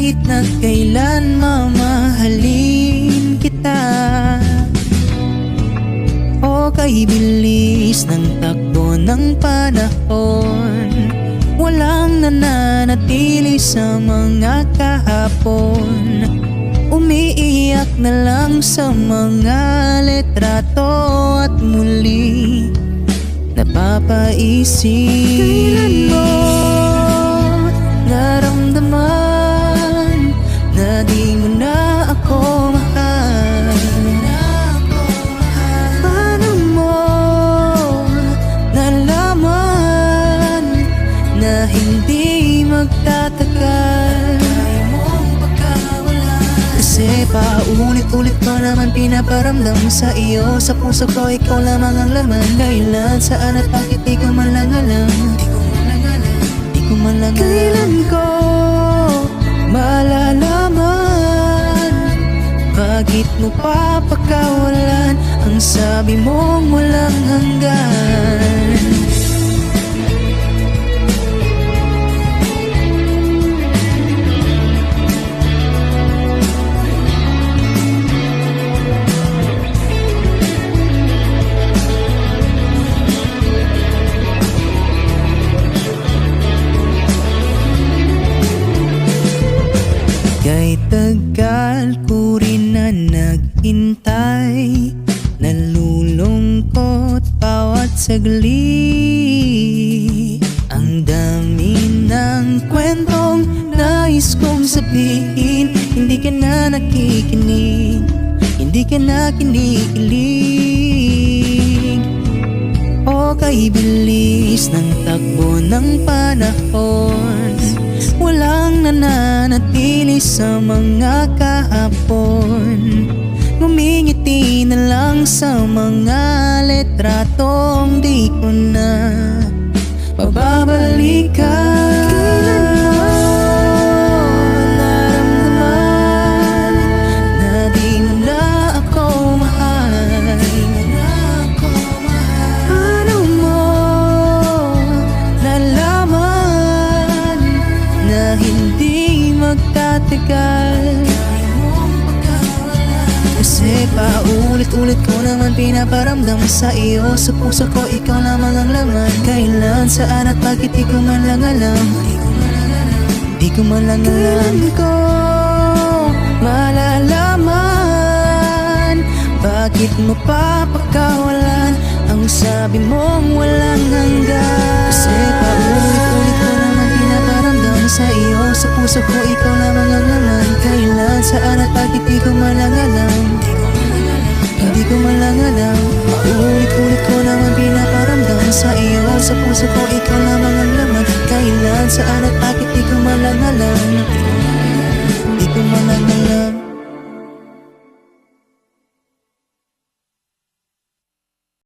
kahit na kailan mamahalin kita. O kay bilis ng takbo ng panahon, walang nananatili sa mga kahapon. Umiiyak na lang sa mga litrato at muli napapaisip. Kailan mo naramdaman na di mo na ako mahal? Paano mo nalaman na hindi magtatagal? Kasi paulit-ulit ko naman pinaparamdam sa iyo. Sa puso ko ikaw lamang ang laman. Kailan, saan at bakit di ko man lang alam. Di ko man lang alam. Kailan ko malalaman? Bakit mo papakawalan ang sabi mong walang hanggan? Kay tagal ko rin na naghintay, nalulungkot bawat saglit. Ang dami ng kwentong nais kong sabihin, hindi ka na nakikinig, hindi ka na kinikilig. O kay bilis ng takbo ng panahon, walang nananatili sa mga kahapon. Ngumingiti na lang sa mga litratong di ko na mababalikan. Kailan mo naramdaman na di mo na ako mahal? Paano mo nalaman na hindi magtatagal? Kasi paulit-ulit ko naman pinaparamdam sa iyo. Sa puso ko ikaw lamang ang laman. Kailan, saan at bakit di ko man lang alam. Di ko man lang alam. Kailan ko malalaman? Bakit mo papakawalan ang sabi mong walang hanggan? Kasi paulit-ulit ko naman pinaparamdam sa iyo. Sa puso ko ikaw lamang ang laman. Kailan, saan at bakit di ko man lang alam. Hindi ko man lang alam. Paulit-ulit ko naman pinaparamdam sa iyo. Sa puso ko ikaw lamang ang laman. Kailan, saan at bakit di ko man lang alam. Di ko man lang alam.